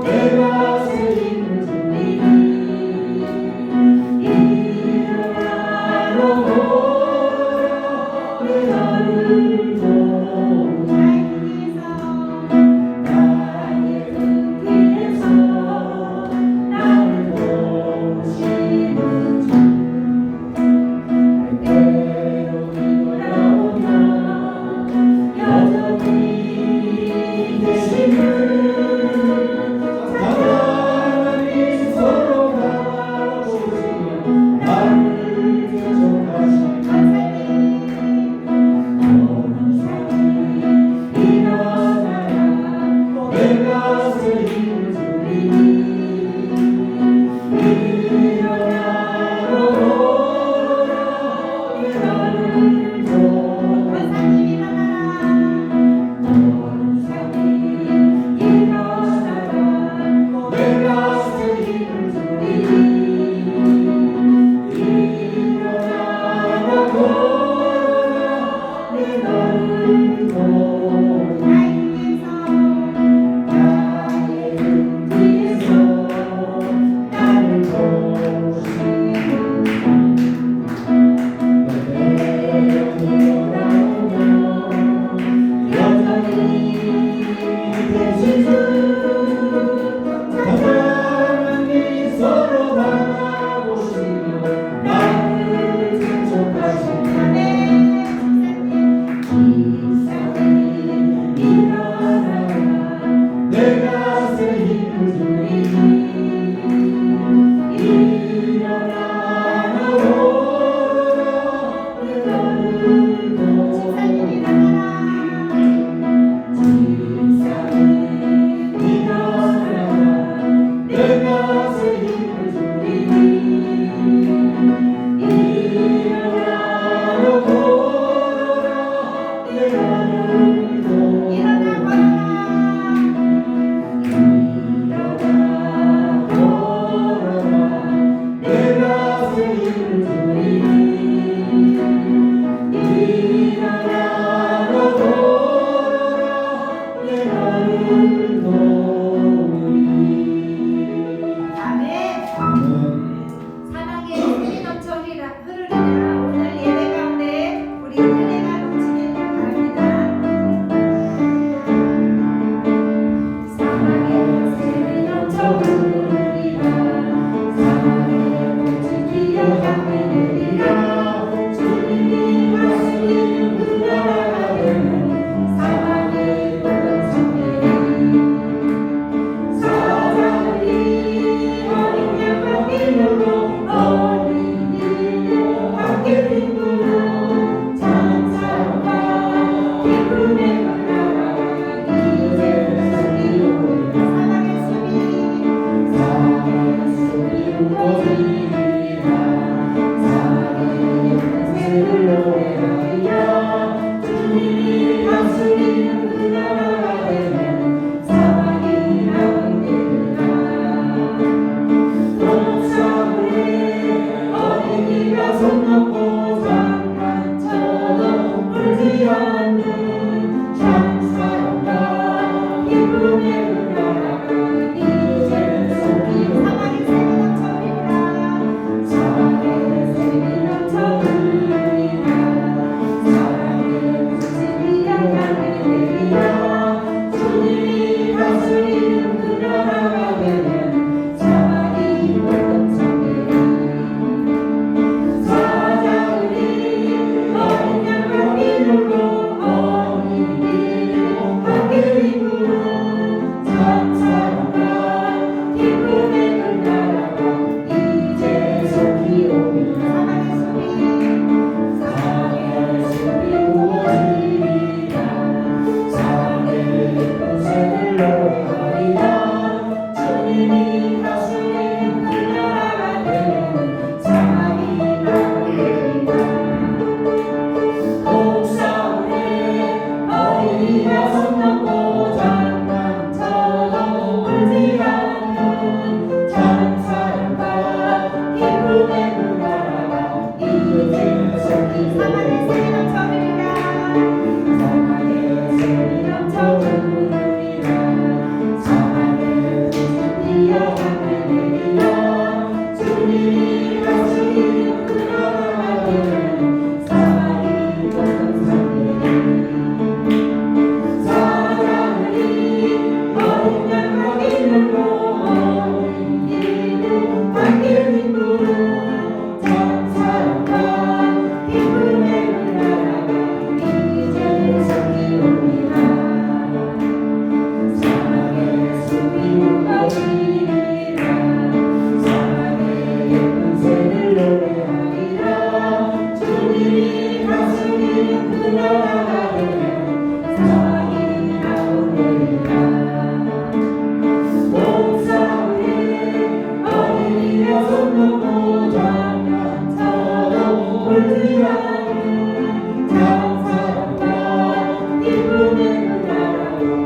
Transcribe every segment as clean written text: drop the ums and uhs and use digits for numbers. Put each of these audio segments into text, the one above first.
내가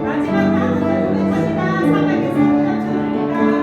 마지막 단어는 고백합니다. 사랑의 세계가 주리라.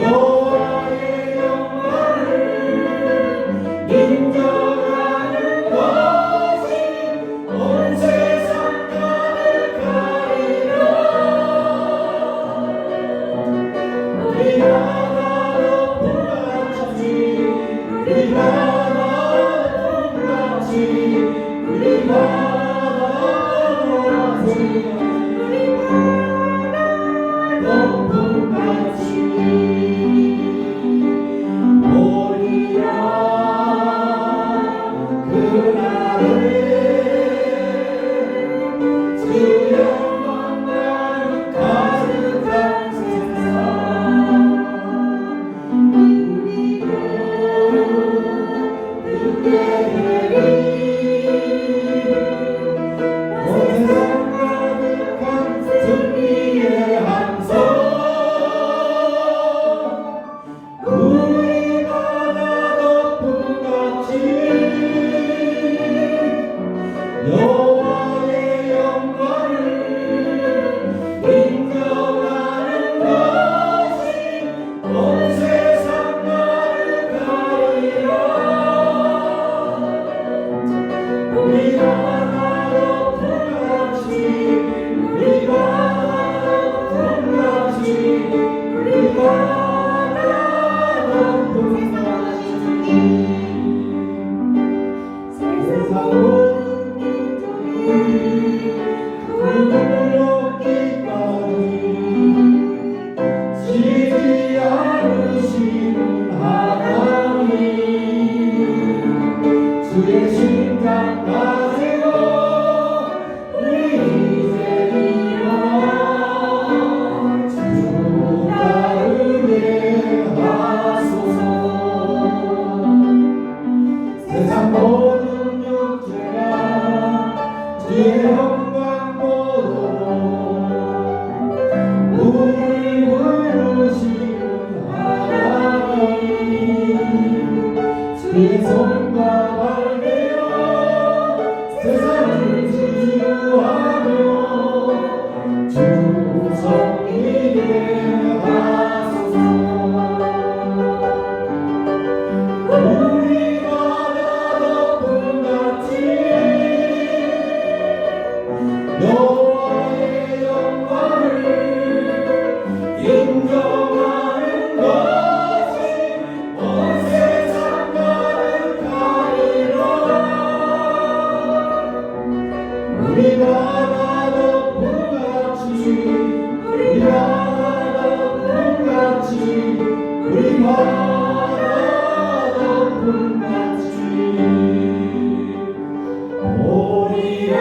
여호와의 영광을 인정하는 것이 온 세상 가득하리라. 우리가 높은 같이 우리가 높은 같이 우리가 높은 같이 보리라. 그날에 주 영광만 가득한 세상 우리가 그때 되리. 온 세상 가득한 승리의 함성 우리가 다 높은 같이 여호와의 영광을 인정하는 것이 온 세상 가득하리라. 우리가 다 높은 같이 우리가 높은 같이 우리가 다 높은 같이 세상 모든 민족이 그를 얻기까지 지지 않으시는 하나님 주의 심장 가지고 우리 이제 일어나 주 따르게 하소서. 세상 모든 육체가 주의 영광 보도록 우리 부르시는 하나님 주의 손과 발되어 세상을 치유하며 주 섬기게 하소서. 우리가 다 높은 같이 여호와의 영광을 인정하는 것이 온 세상 가득하리라. 우리가 다 높은 같이 우리가 다 높은 같이 우리가 다 높은 같이 보리라.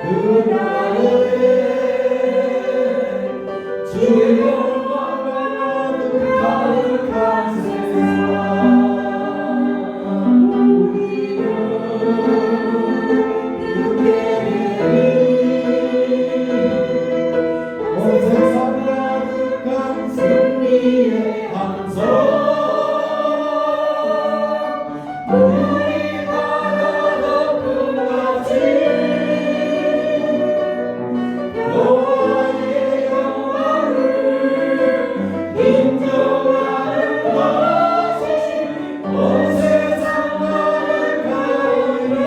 그날에 주의 영광 가득한 세상 우리는 그때 되리. 온 세상 가득한 승리의 함성 우리가 다 높은 같이 여호와의 영광을 인정하는 것이 온 세상 가득하리라.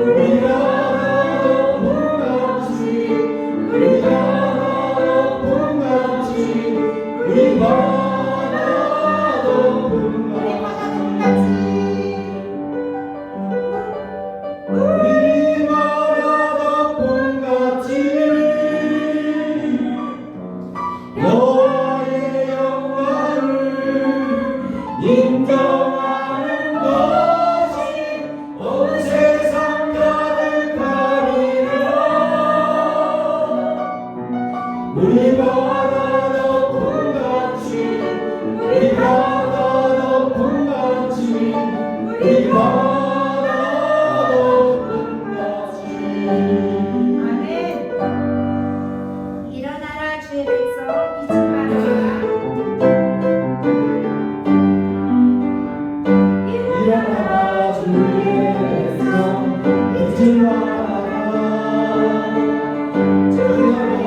우리가 다 높은 같이 우리가 다 높은 같이 우리가 다 높은 같이 우리가 다 높은 같이 여호와의 영광을 인정하는 것이 온 세상 가득하리라. 우리가 다 높은 같이 우리가 다 높은 같이 우리가 다 높은 같이. 아멘. 일어나라 주의 백성 빛을 발하라. 일어나라 주의 백성 빛을 발하라. 주 나라의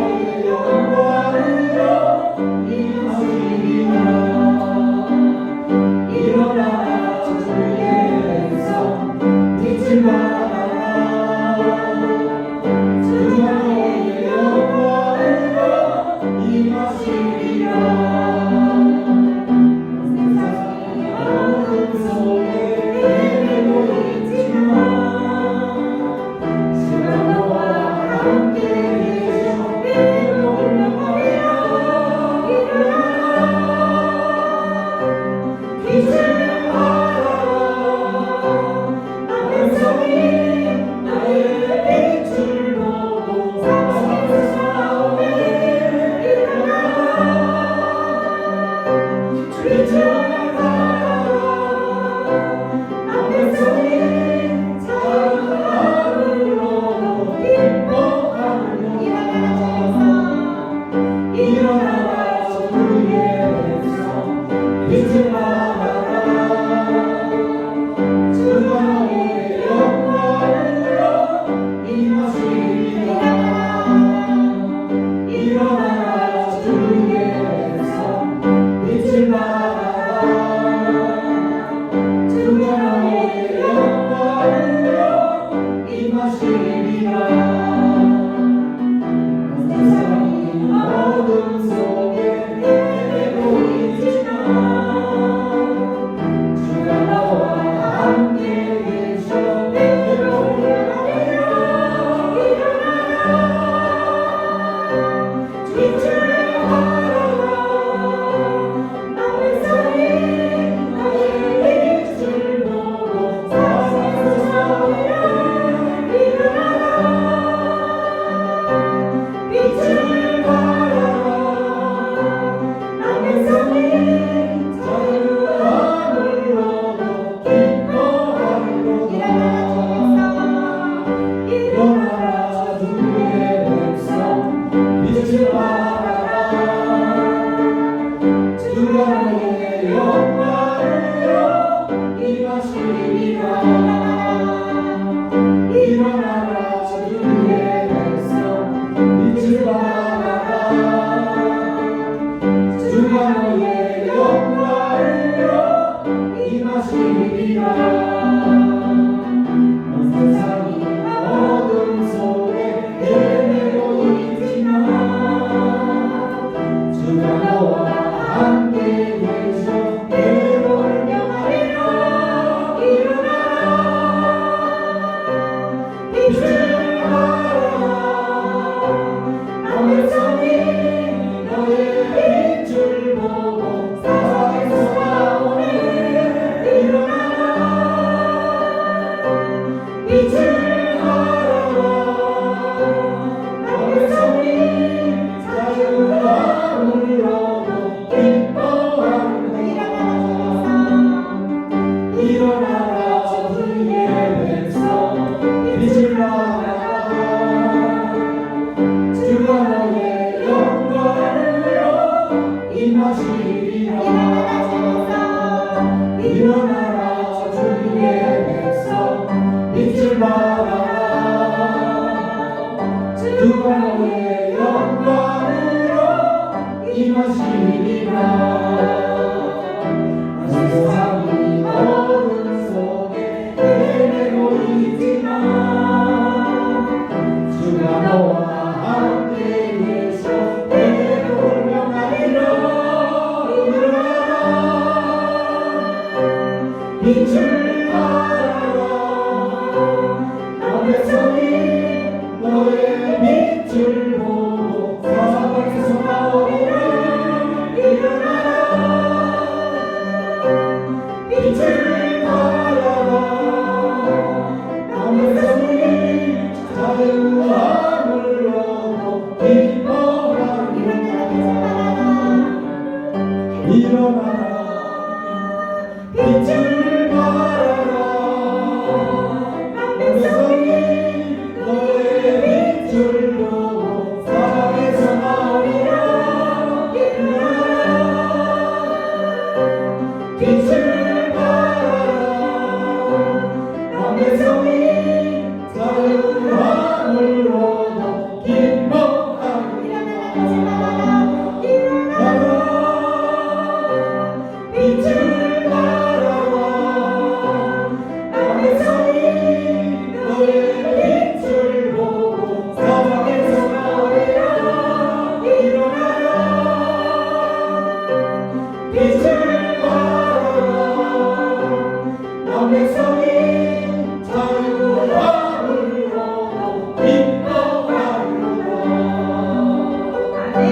일어나라 주의 백성 빛을 발하라 주가 너의 영광으로 임하시리라 세상이 어둠 속에 헤매고 있지만 주가 너와 함께 계셔 내 몸을 하리라 일어나라 빛을 발하라 너의 소리 너의 빛을 보고 세상에서 서리라 일어나라 빛을 발하라 남의 소리 자유함으로도 기뻐하리로다 일어나라 주의 백성 빛을 발하라 주가 너의 영광으로 임하시리라 일어나라 주의 백성 빛을 발하라 주가 너의 영광으로 임하시리라 온 세상이 어둠 속에 헤매고 있지만 주가 너와 함께 계셔 내 몸을 명하리라 일어나라 빛을 발하라 남의 손이 너의 빛을 보고 세상에서 나오네 일어나라 빛을 발하라 남의 손이 자유함으로도 기뻐하리라 일어나라 주의 백성 빛을 발하라 주가 너의 영광으로 임하시리라 일어나라 주의 백성 빛을 발하라 주가 너의 영광으로 임하시리라 세상이 어둠 속에 헤매고 있지만 주가 너와 함께 계셔 내 몸을 명하리라 일어나라 빛을 발하라 남의 손이 너의 빛을 보고 세상에서 나오리라 일어나라 빛을 발하라 남의 손이 자유함으로도 기뻐하리라 일어나라 빛을 발하라 남의 손이 너의 빛을 보고 세상에서 나오리라 일어나라 빛을 발하라 남의 손이 자유함으로도 기뻐하리라 일어나라 빛을 발하라 남의 손이 너의 빛을 보고 세상에서 나오리라 일어나라 빛을 발하라 남의 손이 자유함으로도 기뻐하리라 아멘.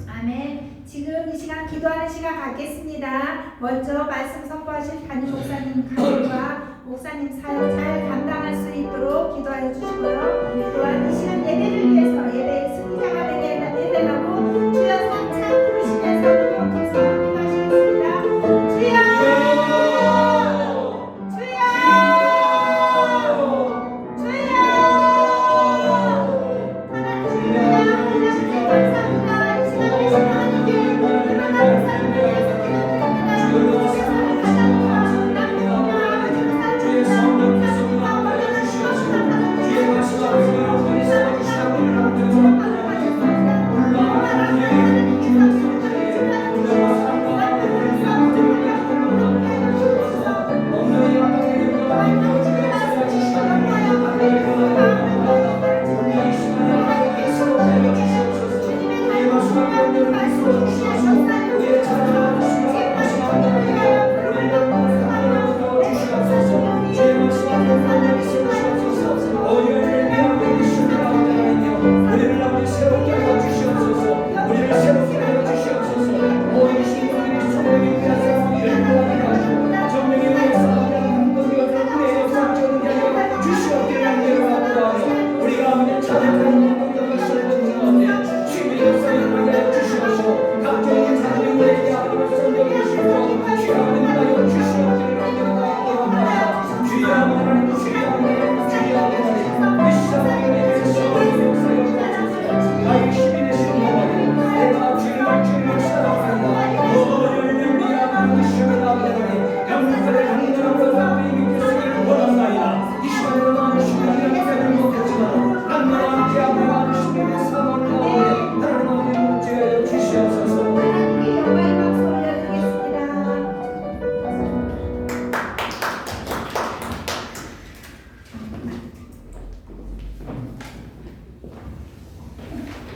아멘. 지금 이 시간 기도하는 시간 갖겠습니다. 먼저 말씀 선포하실 담임 목사님 가족과 목사님 사역 잘 감당할 수 있도록 기도하여 주시고요. 또한 이 시간 예배를 위해서 예배의 승리자가 되게 해달라고 주여 삼창 부르시면서 우리 영통서 기도하시겠습니다. 주여! 주여! 주여! 하나님 감사합니다. 이 시간 되신 하나님께 일어나는 삶을 위해서 기도드립니다.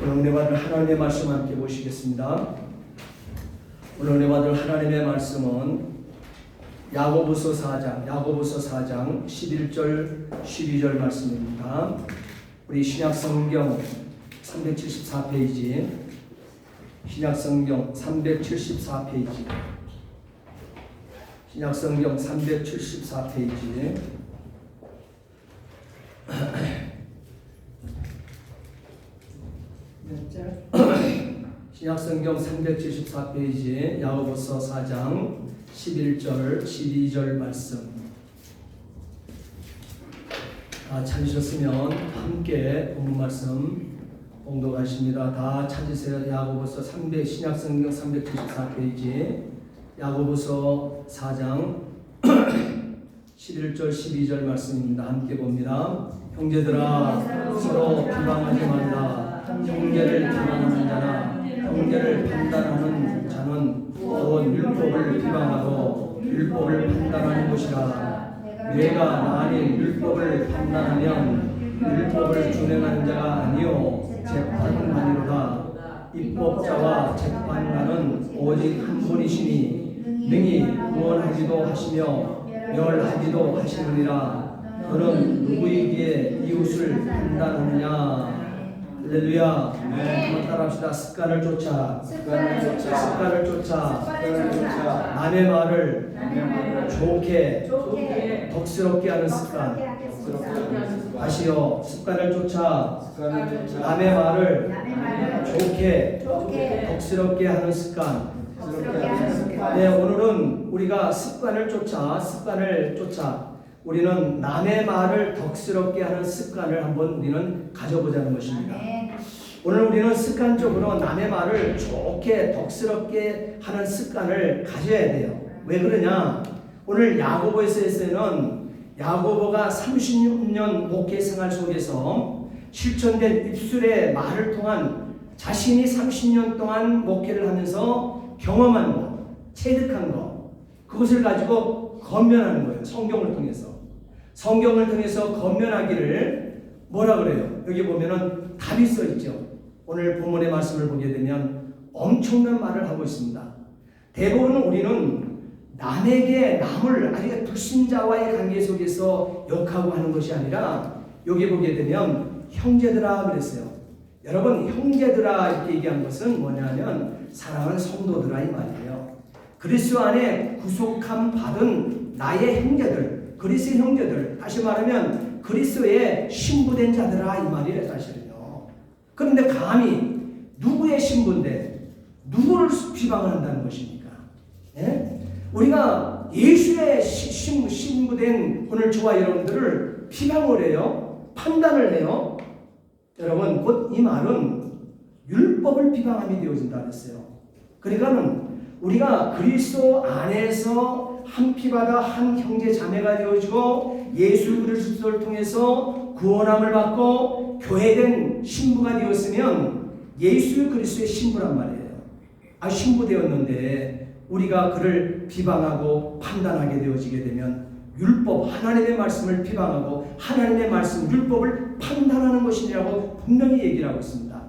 오늘 은혜 받을 하나님의 말씀 함께 보시겠습니다. 오늘 은혜 받을 하나님의 말씀은 야고보서 4장 11절 12절 말씀입니다. 우리 신약성경 374페이지, 신약성경 374페이지, 신약성경 374페이지 신약성경 374페이지 야고보서 4장 11절 12절 말씀 찾으셨으면 함께 본문 말씀 봉독하십니다. 다 찾으세요. 야고보서 신약성경 374페이지 야고보서 4장 11절 12절 말씀입니다. 함께 봅니다. 형제들아 서로 비방하지 말라. 형제를 비방하는 자나 형제를 판단하는 자는 곧 율법을 비방하고 율법을 판단하는 것이라. 내가 만일 율법을 판단하면 율법을 준행하는 자가 아니요 재판관이로다. 입법자와 재판관은 오직 한 분이시니 능히 구원하기도 하시며 멸하기도 하시느니라. 너는 누구에게 이웃을 판단하느냐? 할렐루야. 한번 따라합시다. 습관을 쫓아 남의 말을 좋게 덕스럽게 하는 습관. 다시요. 습관을 쫓아 남의 말을 좋게 덕스럽게 하는 습관. 네, 오늘은 우리가 습관을 쫓아 우리는 남의 말을 덕스럽게 하는 습관을 한번 우리는 가져보자는 것입니다. 오늘 우리는 습관적으로 남의 말을 좋게 덕스럽게 하는 습관을 가져야 돼요. 왜 그러냐? 오늘 야고보서에서는 야고보가 36년 목회 생활 속에서 실천된 입술의 말을 통한 자신이 30년 동안 목회를 하면서 경험한 것, 체득한 것, 그것을 가지고 건면하는 거예요. 성경을 통해서 건면하기를 뭐라 그래요? 여기 보면은 답이 써 있죠. 오늘 본문의 말씀을 보게 되면 엄청난 말을 하고 있습니다. 대부분 우리는 남을 아니 불신자와의 관계 속에서 욕하고 하는 것이 아니라 여기 보게 되면 형제들아 그랬어요. 여러분 형제들아 이렇게 얘기한 것은 뭐냐면 사랑하는 성도들아 이 말이에요. 그리스도 안에 구속함 받은 나의 형제들, 그리스도의 형제들, 다시 말하면 그리스도의 신부된 자들아 이 말이에요 사실은요. 그런데 감히 누구의 신부인데 누구를 비방을 한다는 것입니까? 예? 우리가 예수의 신부된 오늘 저와 여러분들을 비방을 해요. 판단을 해요. 여러분 곧 이 말은 율법을 비방함이 되어진다 그랬어요. 그러니까는 우리가 그리스도 안에서 한 피바다 한 형제 자매가 되어지고 예수 그리스도를 통해서 구원함을 받고 교회된 신부가 되었으면 예수 그리스도의 신부란 말이에요. 신부 되었는데 우리가 그를 비방하고 판단하게 되어지게 되면 율법 하나님의 말씀을 비방하고 하나님의 말씀 율법을 판단하는 것이냐고 분명히 얘기를 하고 있습니다.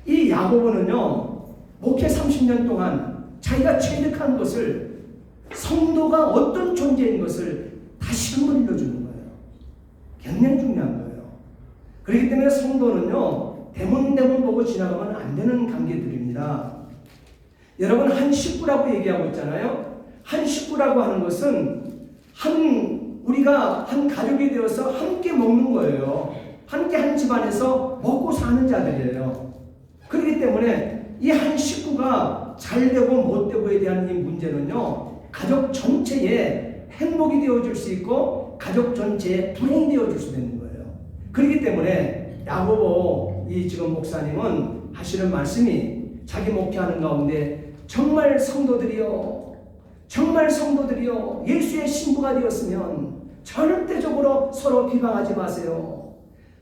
이 야고보는요 목회 30년 동안 자기가 체득한 것을 성도가 어떤 존재인 것을 다시 한번 일러주는 거예요. 굉장히 중요한 거예요. 그렇기 때문에 성도는요 대문대문 보고 지나가면 안 되는 관계들입니다. 여러분 한 식구라고 얘기하고 있잖아요. 한 식구라고 하는 것은 우리가 한 가족이 되어서 함께 먹는 거예요. 함께 한 집안에서 먹고 사는 자들이에요. 그렇기 때문에 이 한 식구가 잘 되고 못 되고에 대한 이 문제는요 가족 전체의 행복이 되어줄 수 있고 가족 전체의 불행이 되어줄 수 있는 거예요. 그렇기 때문에 야고보 이 지금 목사님은 하시는 말씀이 자기 목회하는 가운데 정말 성도들이요 예수의 신부가 되었으면 절대적으로 서로 비방하지 마세요.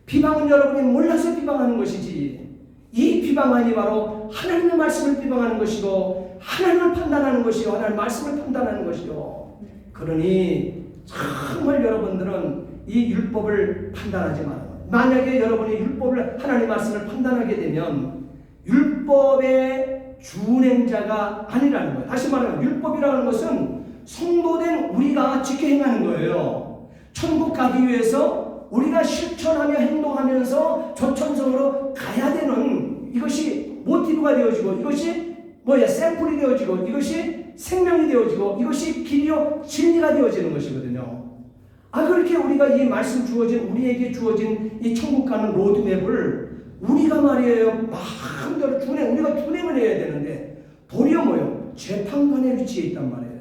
비방은 여러분이 몰라서 비방하는 것이지 이 비방안이 바로 하나님의 말씀을 비방하는 것이고 하나님을 판단하는 것이요 하나님의 말씀을 판단하는 것이요. 그러니 정말 여러분들은 이 율법을 판단하지 말아요. 만약에 여러분이 율법을 하나님의 말씀을 판단하게 되면 율법의 준행자가 아니라는 거예요. 다시 말하면 율법이라는 것은 성도된 우리가 지켜 행하는 거예요. 천국 가기 위해서 우리가 실천하며 행동하면서 저천성으로 가야 되는 이것이 모티브가 되어지고 이것이 샘플이 되어지고 이것이 생명이 되어지고 이것이 길이요 진리가 되어지는 것이거든요. 그렇게 우리가 이 말씀 주어진 우리에게 주어진 이 천국 가는 로드맵을 우리가 말이에요 마음대로 우리가 준행을 해야 되는데 도리어 뭐요? 재판관의 위치에 있단 말이에요.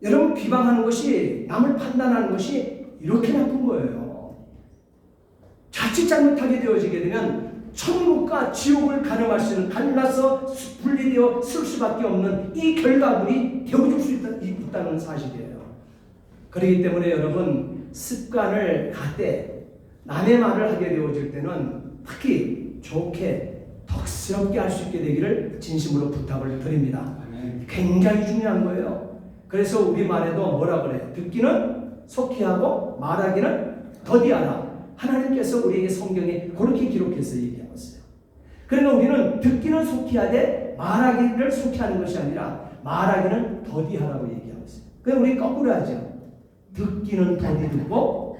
여러분 비방하는 것이 남을 판단하는 것이 이렇게 나쁜 거예요. 자칫 잘못하게 되어지게 되면 천국과 지옥을 가늠할 수 있는 갈라서 분리되어 쓸 수밖에 없는 이 결과물이 되어질 수 있다는 사실이에요. 그렇기 때문에 여러분 습관을 갖되 남의 말을 하게 되어질 때는 특히 좋게 덕스럽게 할 수 있게 되기를 진심으로 부탁을 드립니다. 굉장히 중요한 거예요. 그래서 우리 말에도 뭐라 그래요? 듣기는 속히 하고 말하기는 더디하라. 하나님께서 우리에게 성경에 그렇게 기록해서 얘기하고 있어요. 그러니까 우리는 듣기는 속히 하되 말하기를 속히 하는 것이 아니라 말하기는 더디하라고 얘기하고 있어요. 그럼 우리 거꾸로 하죠. 듣기는 더디 듣고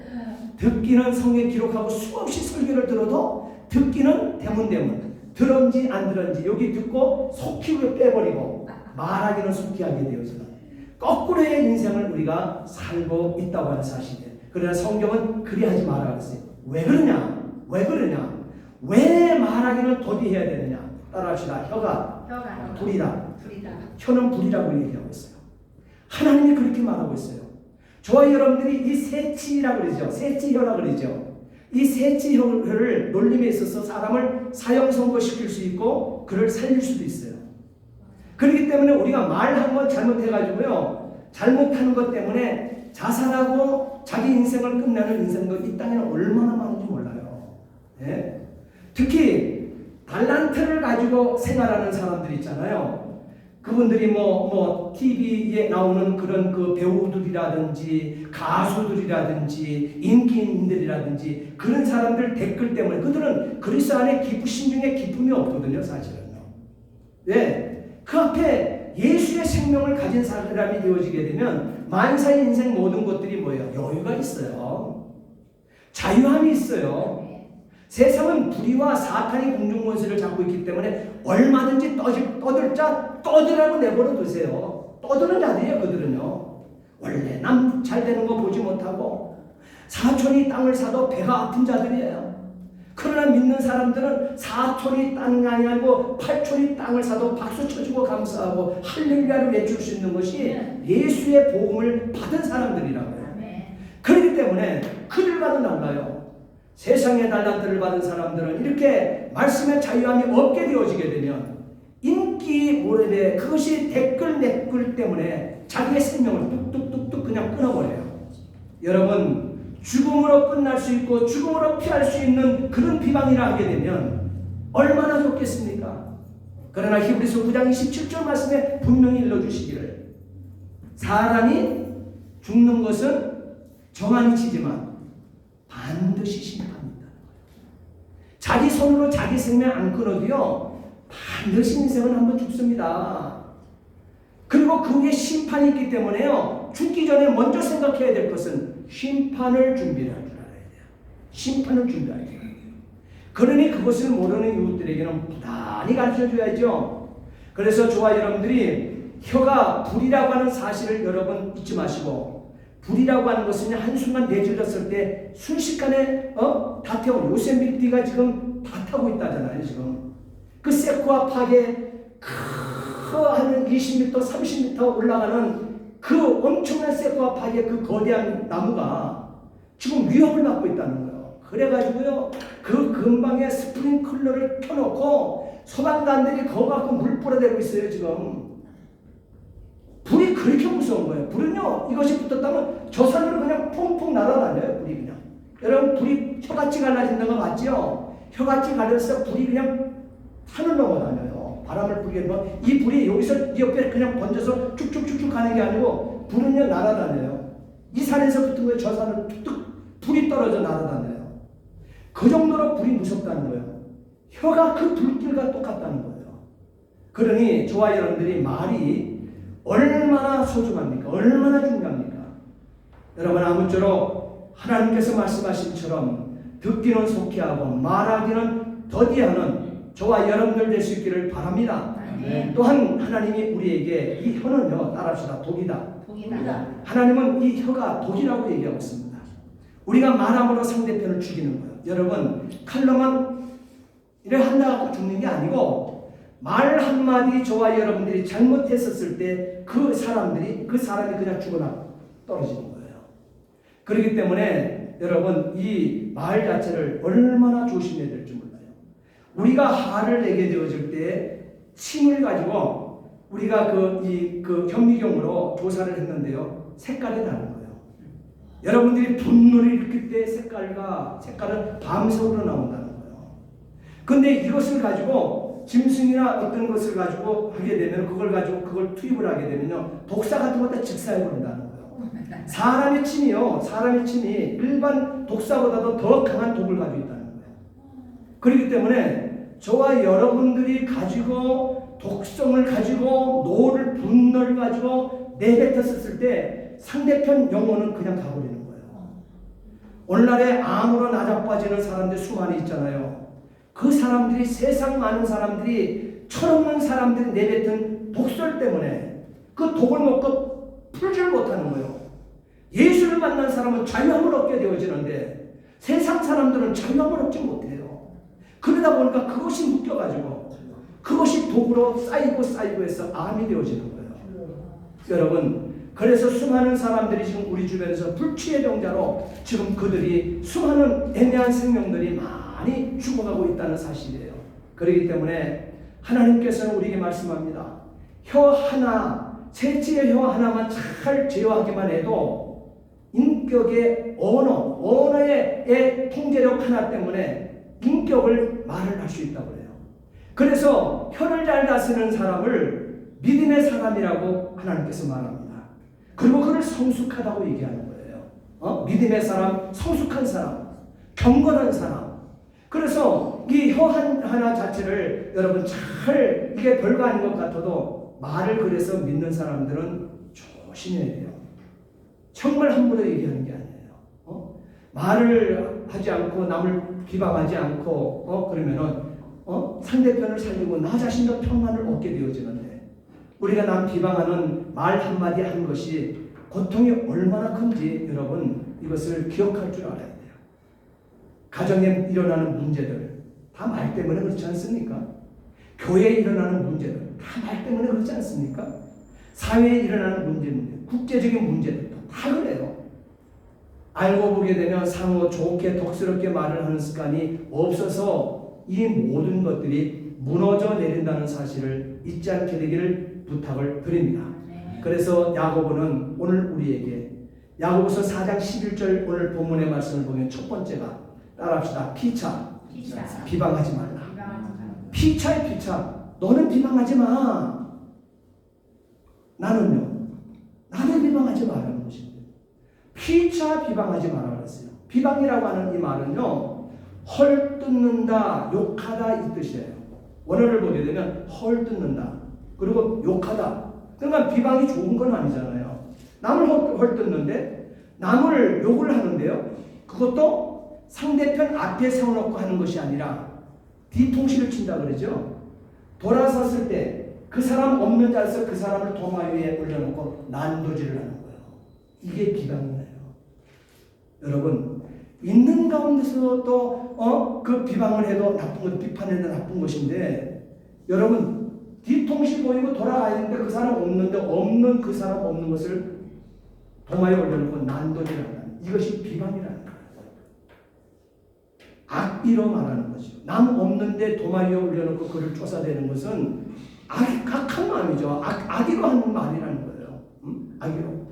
듣기는 성경에 기록하고 수없이 설교를 들어도 듣기는 대문대문 들은지 안 들은지 여기 듣고 속히 빼버리고 말하기는 속히 하게 되어지는 거꾸로의 인생을 우리가 살고 있다고 하는 사실이에요. 그러나 성경은 그리하지 말라 그랬어요. 왜 그러냐? 왜 말하기는 더디해야 되느냐? 따라합시다. 혀가 불이다. 혀는 불이라고 얘기하고 있어요. 하나님이 그렇게 말하고 있어요. 저와 여러분들이 이 세치라고 그러죠. 세치혀라고 그러죠. 이 세치혀를 놀림에 있어서 사람을 사형 선고시킬 수 있고 그를 살릴 수도 있어요. 그렇기 때문에 우리가 말 한 번 잘못해가지고요. 잘못하는 것 때문에 자살하고 자기 인생을 끝내는 인생도 이 땅에는 얼마나 많은지 몰라요. 예? 특히 달란트를 가지고 생활하는 사람들 있잖아요. 그분들이 TV에 나오는 그런 그 배우들이라든지 가수들이라든지 인기인들이라든지 그런 사람들 댓글 때문에 그들은 그리스도 안에 신중에 기쁨이 없거든요, 사실은요. 왜? 그 앞에 예수의 생명을 가진 사람이 되어지게 되면 만사의 인생 모든 것들이 뭐예요? 여유가 있어요. 자유함이 있어요. 세상은 불의와 사탄이 공중권세를 잡고 있기 때문에 얼마든지 떠들라고 내버려 두세요. 떠드는 자들이에요, 그들은요. 원래 남 잘 되는 거 보지 못하고 사촌이 땅을 사도 배가 아픈 자들이에요. 그러나 믿는 사람들은 사촌이 땅이 아니고 팔촌이 땅을 사도 박수 쳐주고 감사하고 할렐루야를 외칠 수 있는 것이 예수의 복음을 받은 사람들이라고요. 그렇기 때문에 그들과는 달라요. 세상의 달란트를 받은 사람들은 이렇게 말씀의 자유함이 없게 되어지게 되면 인기 모래배 그것이 댓글 때문에 자기의 생명을 뚝뚝뚝뚝 그냥 끊어버려요. 여러분 죽음으로 끝날 수 있고 죽음으로 피할 수 있는 그런 비방이라 하게 되면 얼마나 좋겠습니까? 그러나 히브리서 9장 27절 말씀에 분명히 일러주시기를 사람이 죽는 것은 정한이 치지만 반드시 심판입니다. 자기 손으로 자기 생명 안 끊어도요 반드시 인생은 한번 죽습니다. 그리고 그 후에 심판이 있기 때문에요 죽기 전에 먼저 생각해야 될 것은 심판을 준비할 줄 알아야 돼요. 심판을 준비해야 돼요. 그러니 그것을 모르는 이웃들에게는 부단히 가르쳐줘야죠. 그래서 저와 여러분들이 혀가 불이라고 하는 사실을 여러분 잊지 마시고 불이라고 하는 것은 한순간 내질렀을 때 순식간에 다 태우고 요세미티가 지금 다 타고 있다잖아요. 지금 그 세코아 파괴 한 20m 30m 올라가는 그 엄청난 세코아 파괴 그 거대한 나무가 지금 위협을 받고 있다는 거예요. 그래가지고요 그 근방에 스프링클러를 켜놓고 소방관들이 거기 갖고 물 뿌려대고 있어요. 지금 불이 그렇게 무서운 거예요. 불은요 이것이 붙었다면 저 산으로 그냥 퐁퐁 날아다녀요. 불이 그냥. 여러분 불이 혀같이 갈라진다는 거 맞죠? 혀같이 갈려서 불이 그냥 산을 넘어다녀요. 바람을 불게 되면 이 불이 여기서 이 옆에 그냥 번져서 쭉쭉쭉쭉 가는 게 아니고 불은요 날아다녀요. 이 산에서 붙은 거예요. 저 산을 툭툭 불이 떨어져 날아다녀요. 그 정도로 불이 무섭다는 거예요. 혀가 그 불길과 똑같다는 거예요. 그러니 저와 여러분들이 말이 얼마나 소중합니까? 얼마나 중요합니까? 여러분, 아무쪼록 하나님께서 말씀하신처럼 듣기는 속히 하고 말하기는 더디하는 저와 여러분들 될 수 있기를 바랍니다. 네. 또한 하나님이 우리에게 이 혀는요, 따라합시다. 독이다. 독이다. 하나님은 이 혀가 독이라고 얘기하고 있습니다. 우리가 말함으로 상대편을 죽이는 거예요. 여러분, 칼로만 이래 한다고 죽는 게 아니고 말 한마디 저와 여러분들이 잘못했었을 때 그 사람이 그냥 죽어나 떨어지는 거예요. 그렇기 때문에 여러분, 이 말 자체를 얼마나 조심해야 될지 몰라요. 우리가 화를 내게 되어질 때 침을 가지고 우리가 그 현미경으로 조사를 했는데요, 색깔이 다른 거예요. 여러분들이 분노를 일으킬 때 색깔은 밤색으로 나온다는 거예요. 근데 이것을 가지고 짐승이나 어떤 것을 가지고 하게 되면 그걸 투입을 하게 되면요, 독사 같은 것도 직사해 버린다는 거예요. 사람의 침이 일반 독사보다도 더 강한 독을 가지고 있다는 거예요. 그렇기 때문에 저와 여러분들이 가지고 독성을 가지고 노를 분노를 가지고 내뱉었을 때 상대편 영혼은 그냥 가버리는 거예요. 오늘날에 암으로 나자빠지는 사람들 수많이 있잖아요. 그 사람들이, 세상 많은 사람들이, 철없는 사람들이 내뱉은 독설 때문에 그 독을 먹고 풀지를 못하는 거예요. 예수를 만난 사람은 자유함을 얻게 되어지는데 세상 사람들은 자유함을 얻지 못해요. 그러다 보니까 그것이 묶여가지고 그것이 독으로 쌓이고 해서 암이 되어지는 거예요. 여러분, 그래서 수많은 사람들이 지금 우리 주변에서 불치의 병자로 지금 그들이 수많은 애매한 생명들이 많이 죽어가고 있다는 사실이에요. 그렇기 때문에 하나님께서는 우리에게 말씀합니다. 혀 하나, 셋째의 혀 하나만 잘 제어하기만 해도 인격의 언어의 통제력 하나 때문에 인격을 말을 할 수 있다고 해요. 그래서 혀를 잘 다스리는 사람을 믿음의 사람이라고 하나님께서 말합니다. 그리고 그를 성숙하다고 얘기하는 거예요. 믿음의 사람, 성숙한 사람, 경건한 사람. 그래서 이 혀 하나 자체를 여러분 이게 별거 아닌 것 같아도 말을 그래서 믿는 사람들은 조심해야 돼요. 정말 함부로 얘기하는 게 아니에요. 말을 하지 않고 남을 비방하지 않고 그러면은 상대편을 살리고 나 자신도 평안을 얻게 되어지는데 우리가 남 비방하는 말 한마디 한 것이 고통이 얼마나 큰지 여러분 이것을 기억할 줄 알아야 돼요. 가정에 일어나는 문제들 다 말 때문에 그렇지 않습니까? 교회에 일어나는 문제들 다 말 때문에 그렇지 않습니까? 사회에 일어나는 문제들, 국제적인 문제들도 다 그래요. 알고 보게 되면 상호 좋게 덕스럽게 말을 하는 습관이 없어서 이 모든 것들이 무너져 내린다는 사실을 잊지 않게 되기를 부탁을 드립니다. 그래서 야고보는 오늘 우리에게 야고보서 4장 11절 오늘 본문의 말씀을 보면 첫 번째가 따라합시다. 피차. 비방하지 말라. 피차의 피차. 너는 비방하지 마. 나는 비방하지 말라는 것입니다. 피차 비방하지 말라 그랬어요. 비방이라고 하는 이 말은요, 헐뜯는다, 욕하다 이 뜻이에요. 원어를 보게 되면 헐뜯는다, 그리고 욕하다. 그러니까 비방이 좋은 건 아니잖아요. 남을 헐뜯는데 남을 욕을 하는데요. 그것도 상대편 앞에 세워놓고 하는 것이 아니라 뒤통수를 친다 그러죠. 돌아섰을 때 그 사람 없는 자리에서 그 사람을 도마 위에 올려놓고 난도질을 하는 거예요. 이게 비방이에요. 여러분, 있는 가운데서 또 그 비방을 해도 나쁜 것, 비판해도 나쁜 것인데 여러분 뒤통수 보이고 돌아가야 되는데 그 사람 없는데 없는 그 사람 없는 것을 도마 위에 올려놓고 난도질하는 이것이 비방이라는 거예요. 악의로 말하는 거죠. 남 없는데 도마 위에 올려놓고 그를 쫓아대는 것은 악한 마음이죠. 악의로 하는 말이라는 거예요. 악의로.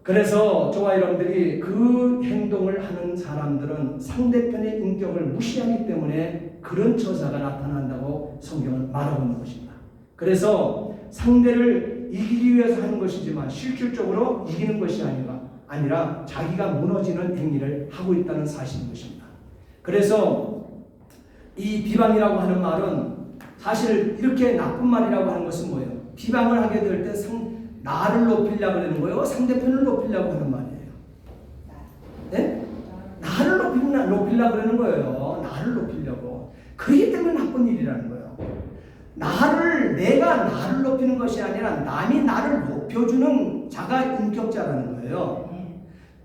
그래서 저와 여러분들이 그 행동을 하는 사람들은 상대편의 인격을 무시하기 때문에 그런 처사가 나타난다고 성경은 말하고 있는 것입니다. 그래서 상대를 이기기 위해서 하는 것이지만 실질적으로 이기는 것이 아니라 자기가 무너지는 행위를 하고 있다는 사실인 것입니다. 그래서 이 비방이라고 하는 말은 사실 이렇게 나쁜 말이라고 하는 것은 뭐예요? 비방을 하게 될 때 나를 높이려고 하는 거예요? 상대편을 높이려고 하는 말이에요? 네? 나를 높이려고 하는 거예요. 나를 높이려고. 그렇기 때문에 나쁜 일이라는 거예요. 내가 나를 높이는 것이 아니라 남이 나를 높여주는 자가 인격자라는 거예요.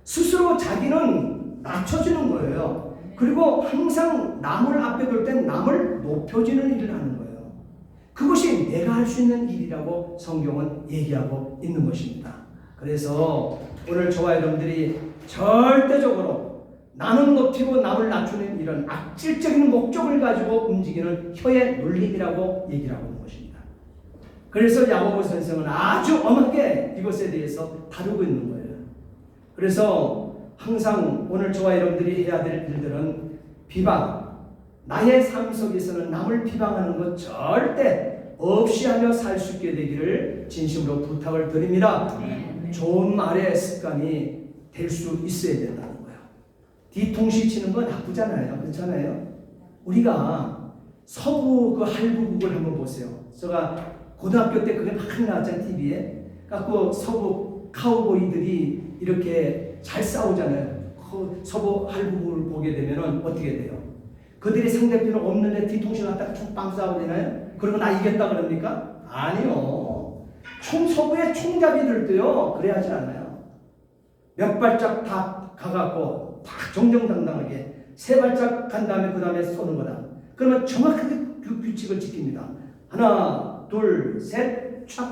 스스로 자기는 낮춰주는 거예요. 그리고 항상 남을 앞에 둘 땐 남을 높여주는 일을 하는 거예요. 그것이 내가 할 수 있는 일이라고 성경은 얘기하고 있는 것입니다. 그래서 오늘 저와 여러분들이 절대적으로 나는 높이고 남을 낮추는 이런 악질적인 목적을 가지고 움직이는 혀의 놀림이라고 얘기를 하고 있는 것입니다. 그래서 야고보 선생은 아주 엄하게 이것에 대해서 다루고 있는 거예요. 그래서 항상 오늘 저와 여러분들이 해야 될 일들은 비방, 나의 삶 속에서는 남을 비방하는 것 절대 없이 하며 살 수 있게 되기를 진심으로 부탁을 드립니다. 좋은 말의 습관이 될 수 있어야 된다는 거예요. 뒤통수 치는 건 나쁘잖아요. 그렇잖아요. 우리가 서부 그 할부국을 한번 보세요. 제가 고등학교 때 그게 막 나왔잖아요. TV에. 갖고 서부 카우보이들이 이렇게 잘 싸우잖아요. 서부 할부국을 보게 되면은 어떻게 돼요? 그들이 상대편은 없는데 뒤통수 갖다가 빵 싸우고 되나요? 그러고 나 이겼다 그럽니까? 아니요. 서부의 총잡이들도요 그래야 하지 않아요. 몇 발짝 다 가갖고 딱 정정당당하게 3발짝 간 다음에 그 다음에 쏘는 거다. 그러면 정확하게 그 규칙을 지킵니다. 하나, 둘, 셋, 촥,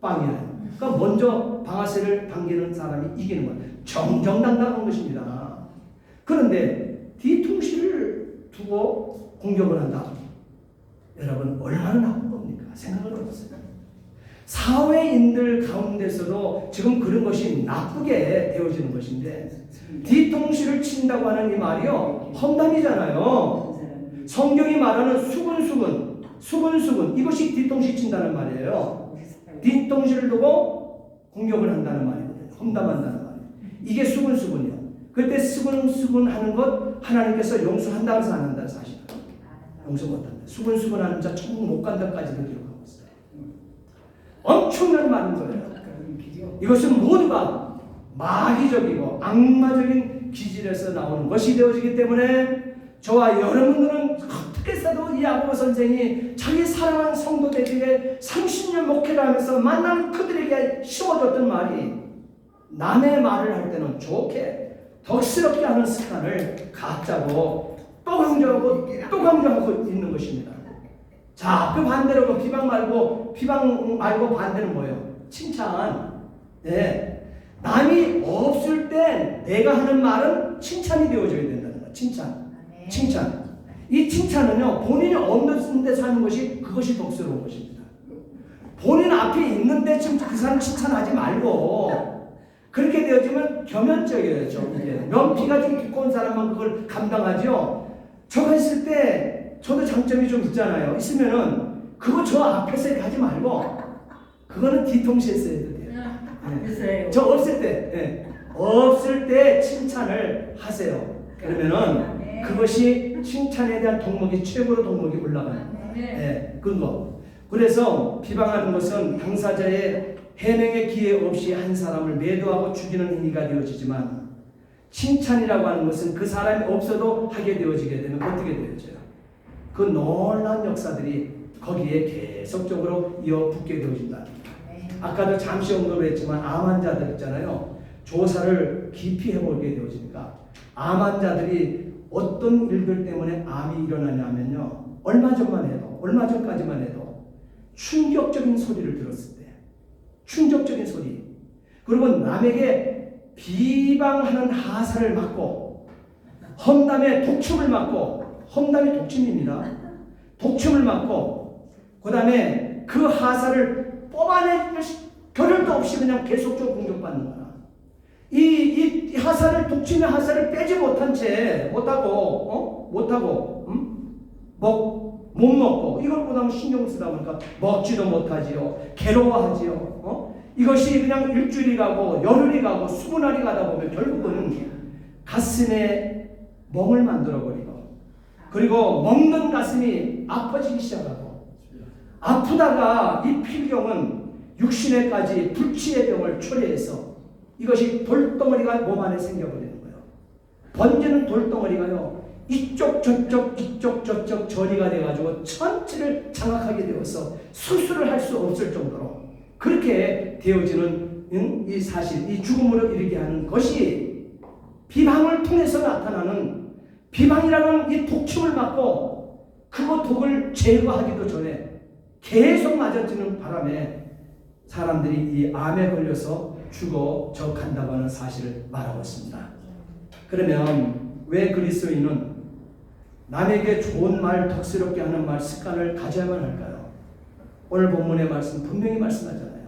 빵이에요. 그러니까 먼저 방아쇠를 당기는 사람이 이기는 거예요. 정정당당한 것입니다. 그런데 뒤통수를 두고 공격을 한다. 여러분 얼마나 나쁜 겁니까? 생각을 해보세요. 사회인들 가운데서도 지금 그런 것이 나쁘게 되어지는 것인데 뒤통수를 친다고 하는 이 말이요 험담이잖아요. 성경이 말하는 수근수근 이것이 뒤통수 친다는 말이에요. 뒤통수를 두고 공격을 한다는 말이거든요. 험담한다는 말이에요. 이게 수근수근이요. 그때 수근수근 하는 것 하나님께서 용서한다고 해서 안 한다는 사실은 용서 못한다. 수근수근 하는 자 천국 못 간다까지도 기록하고 있어요. 엄청난 말인 거예요. 이것은 모두가 마귀적이고 악마적인 기질에서 나오는 것이 되어지기 때문에 저와 여러분들은 어떻게 해서도 이 야고보 선생이 자기 사랑하는 성도들에게 30년 목회를 하면서 만나는 그들에게 심어줬던 말이 남의 말을 할 때는 좋게 덕스럽게 하는 습관을 갖자고 또 강조하고 있는 것입니다. 자, 그 반대로 비방 말고 반대는 뭐예요? 칭찬. 네. 남이 없을 때 내가 하는 말은 칭찬이 되어져야 된다는 거예요. 칭찬. 이 칭찬은요, 본인이 없는 데서 하는 것이 그것이 덕스러운 것입니다. 본인 앞에 있는데 지금 그 사람 칭찬하지 말고 그렇게 되어지면 겸연적이에요. 이게 면피가 좀 두꺼운 사람만 그걸 감당하죠. 저거 했을 때 저도 장점이 좀 있잖아요. 있으면은 그거 저 앞에서 하지 말고 그거는 뒤통수에서 해도 돼요. 네. 저 없을 때 칭찬을 하세요. 그러면은 그것이 칭찬에 대한 덕목이 최고로 덕목이 올라가는 거예요. 네, 그거. 그래서 비방하는 것은 당사자의 해명의 기회 없이 한 사람을 매도하고 죽이는 행위가 되어지지만 칭찬이라고 하는 것은 그 사람이 없어도 하게 되어지게 되면 어떻게 되어져요? 그 놀라운 역사들이 거기에 계속적으로 이어붙게 되어진다. 아까도 잠시 언급을 했지만 암 환자들 있잖아요. 조사를 깊이 해보게 되어지니까 암 환자들이 어떤 일들 때문에 암이 일어나냐면요. 얼마 전까지만 해도 충격적인 소리를 들었을 때 충격적인 소리 그리고 남에게 비방하는 하사를 맞고 험담에 독침을 맞고 험담이 독침입니다. 독침을 맞고 그 다음에 그 하사를 뽑아낼 겨를도 없이 그냥 계속적으로 공격받는 거야. 이 하사를 독침의 하사를 빼지 못한 채 못하고 못 먹고 이걸 보다 신경 쓰다 보니까 먹지도 못하지요. 괴로워하지요. 이것이 그냥 일주일이 가고 열흘이 가고 20날이 가다 보면 결국은 가슴에 멍을 만들어 버리고, 그리고 먹는 가슴이 아파지기 시작하고, 아프다가 이 필경은 육신에까지 불치의 병을 초래해서 이것이 돌덩어리가 몸 안에 생겨버리는 거예요. 번지는 돌덩어리가요, 이쪽 저쪽 전이가 돼가지고 전체를 장악하게 되어서 수술을 할 수 없을 정도로 그렇게 되어지는 이 사실, 이 죽음으로 이르게 하는 것이 비방을 통해서 나타나는, 비방이라는 이 독침을 맞고 그 독을 제거하기도 전에 계속 맞아지는 바람에 사람들이 이 암에 걸려서 죽어 저 간다고 하는 사실을 말하고 있습니다. 그러면 왜 그리스도인은 남에게 좋은 말, 덕스럽게 하는 말 습관을 가져야만 할까요? 오늘 본문의 말씀 분명히 말씀하잖아요.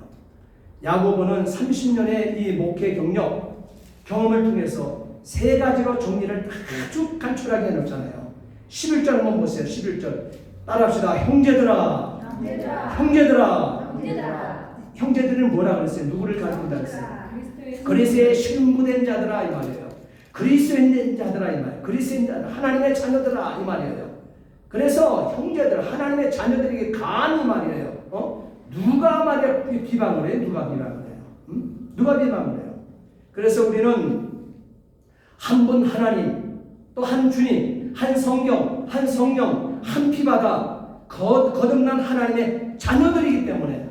야고보는 30년의 이 목회 경험을 통해서 3가지로 정리를 아주 간단하게 해놓잖아요. 11절 한번 보세요. 11절 따라합시다. 형제들아. 형제들은 뭐라 그랬어요? 누구를 가리킨다 그랬어요? 그리스도의 신부된 자들아 이 말이에요. 그리스도인 자들아 이 말이에요. 그리스도인 자들, 하나님의 자녀들아 이 말이에요. 그래서 형제들, 하나님의 자녀들에게 감히 말이에요. 누가 말이야 비방을 해요? 누가 비방을 해요? 누가 비방을 해요? 그래서 우리는 한 분 하나님, 또 한 주님, 한 성경, 한 성령, 한 피바다 거듭난 하나님의 자녀들이기 때문에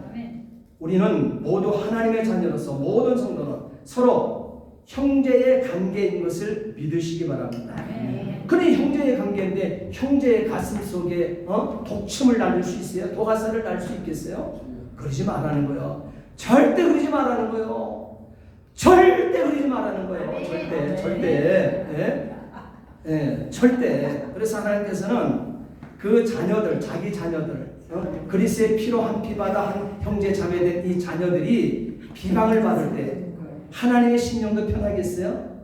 우리는 모두 하나님의 자녀로서 모든 성도는 서로 형제의 관계인 것을 믿으시기 바랍니다. 그래 형제의 관계인데 형제의 가슴 속에 독침을 날릴 수 있어요? 도가사를 날 수 있겠어요? 그러지 말라는 거예요. 절대 그러지 말라는 거예요. 절대 그러지 말라는 거예요. 절대. 그래서 하나님께서는 그 자녀들, 자기 자녀들, 그리스의 피로 한 피바다 한 형제 자매된 이 자녀들이 비방을 받을 때 하나님의 심령도 편하겠어요?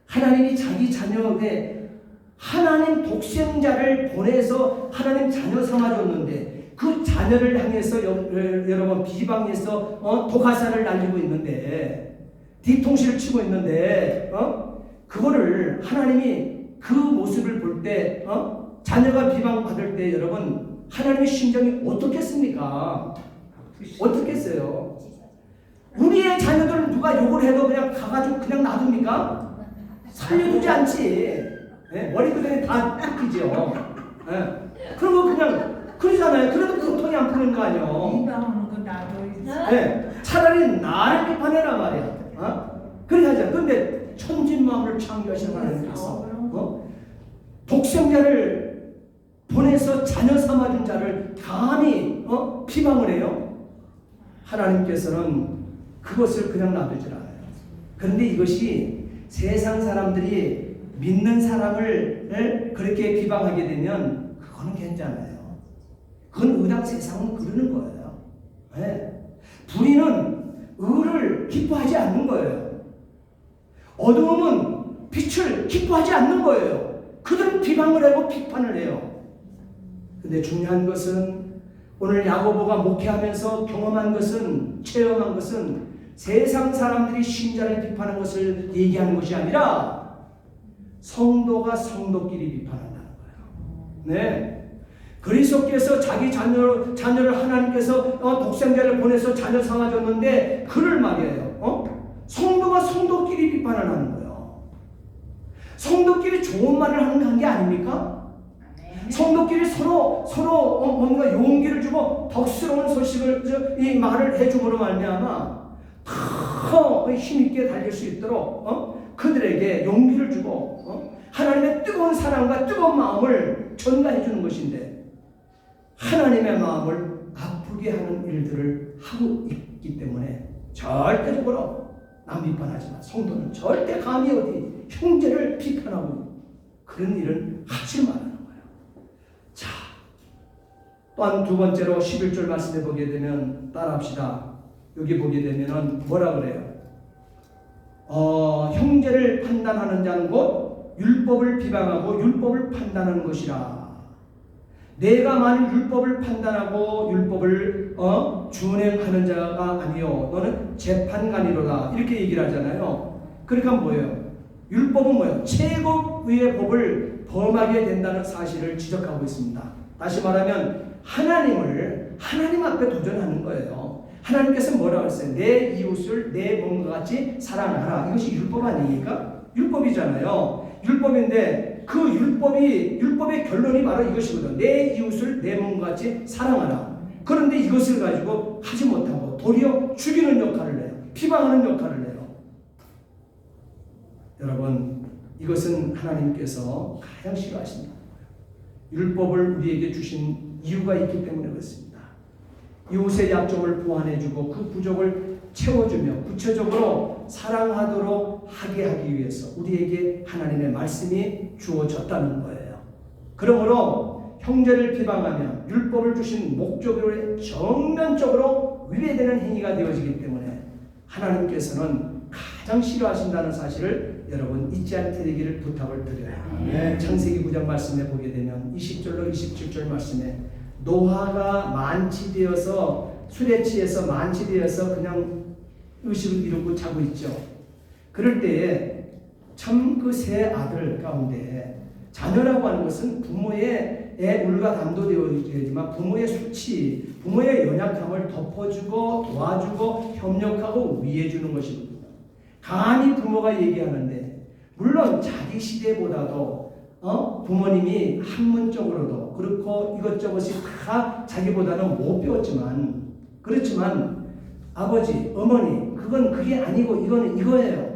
하나님이 자기 자녀에게 하나님 독생자를 보내서 하나님 자녀 삼아줬는데 그 자녀를 향해서 여러분 비방해서 도가사를 날리고 있는데, 뒤통수를 치고 있는데 그거를 하나님이 그 모습을 볼 때 자녀가 비방받을 때 여러분 하나님의 심정이 어떻겠습니까? 어떻겠어요? 우리의 자녀들은 누가 욕을 해도 그냥 가가지고 그냥 놔둡니까? 살려두지 않지. 머리 그대로 다 뜯기죠. 그런 거 그냥 그러잖아요. 그래도 고통이 안 푸는 거 아니에요. 차라리 나를 비판해라 말이야. 그렇게 하자. 그런데 천진만물을 창조하신 하나님께서 독생자를 보내서 자녀 삼아준 자를 감히 비방을 해요. 하나님께서는 그것을 그냥 놔두질 않아요. 그런데 이것이 세상 사람들이 믿는 사람을 그렇게 비방하게 되면 그거는 괜찮아요. 그건 의당 세상은 그러는 거예요. 불의는 의를 기뻐하지 않는 거예요. 어두움은 빛을 기뻐하지 않는 거예요. 그들은 비방을 하고 비판을 해요. 근데 중요한 것은 오늘 야고보가 목회하면서 경험한 것은, 체험한 것은 세상 사람들이 신자를 비판하는 것을 얘기하는 것이 아니라 성도가 성도끼리 비판한다는 거예요. 그리스도께서 자기 자녀를 하나님께서 독생자를 보내서 자녀 삼아줬는데 그를 말이에요. 성도가 성도끼리 비판을 하는 거예요. 성도끼리 좋은 말을 하는 게 아닙니까? 성도끼리 서로 뭔가 용기를 주고 덕스러운 소식을 이 말을 해줌으로 말미암아 더 힘있게 달릴 수 있도록 그들에게 용기를 주고 하나님의 뜨거운 사랑과 뜨거운 마음을 전가해 주는 것인데, 하나님의 마음을 아프게 하는 일들을 하고 있기 때문에 절대적으로 남 비판하지 마. 성도는 절대 감히 어디 형제를 비판하고 그런 일은 하지 말라는 거예요. 자, 또한 두 번째로 11절 말씀에 보게 되면 따라합시다. 여기 보게 되면은 뭐라 그래요? 형제를 판단하는 자는 곧 율법을 비방하고 율법을 판단하는 것이라. 내가 만일 율법을 판단하고 율법을 준행하는 자가 아니요 너는 재판관이로다 이렇게 얘기를 하잖아요. 그러니까 뭐예요? 율법은 뭐예요? 최고의 법을 범하게 된다는 사실을 지적하고 있습니다. 다시 말하면 하나님 앞에 도전하는 거예요. 하나님께서 뭐라고 했어요? 내 이웃을 내 몸과 같이 사랑하라. 이것이 율법 아닙니까? 율법이잖아요. 율법인데 그 율법의 결론이 바로 이것이거든. 내 이웃을 내 몸과 같이 사랑하라. 그런데 이것을 가지고 하지 못하고 도리어 죽이는 역할을 해요. 비방하는 역할을 해요. 여러분, 이것은 하나님께서 가장 싫어하십니다. 율법을 우리에게 주신 이유가 있기 때문에 그렇습니다. 이웃의 약점을 보완해주고 그 부족을 채워주며 구체적으로 사랑하도록 하게 하기 위해서 우리에게 하나님의 말씀이 주어졌다는 거예요. 그러므로 형제를 비방하며 율법을 주신 목적으로 정면적으로 위배되는 행위가 되어지기 때문에 하나님께서는 가장 싫어하신다는 사실을 여러분 잊지 않게 되기를 부탁을 드려요. 네. 창세기 9장 말씀에 보게 되면 20절로 27절 말씀에 노아가 만취되어서 술에 취해서 만취되어서 그냥 의식을 이루고 자고 있죠. 그럴 때에 참 그 세 아들 가운데 자녀라고 하는 것은 부모의 울과 담도 되어야지만 부모의 수치, 부모의 연약함을 덮어주고 도와주고 협력하고 위해주는 것이거든요. 감히 부모가 얘기하는데 물론 자기 시대보다도 부모님이 학문적으로도 그렇고 이것저것이 다 자기보다는 못 배웠지만 그렇지만 아버지, 어머니 그게 아니고 이거는 이거예요.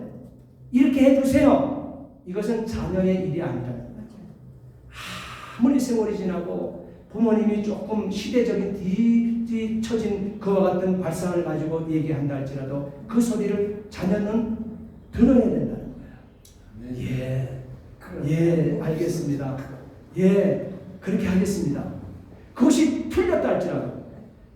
이렇게 해주세요. 이것은 자녀의 일이 아니라는 거죠. 아무리 세월이 지나고 부모님이 조금 시대적인 뒤처진 그와 같은 발상을 가지고 얘기한다 할지라도 그 소리를 자녀는 들어야 된다는 거예요. 예, 알겠습니다. 예, 그렇게 하겠습니다. 그것이 틀렸다 할지라도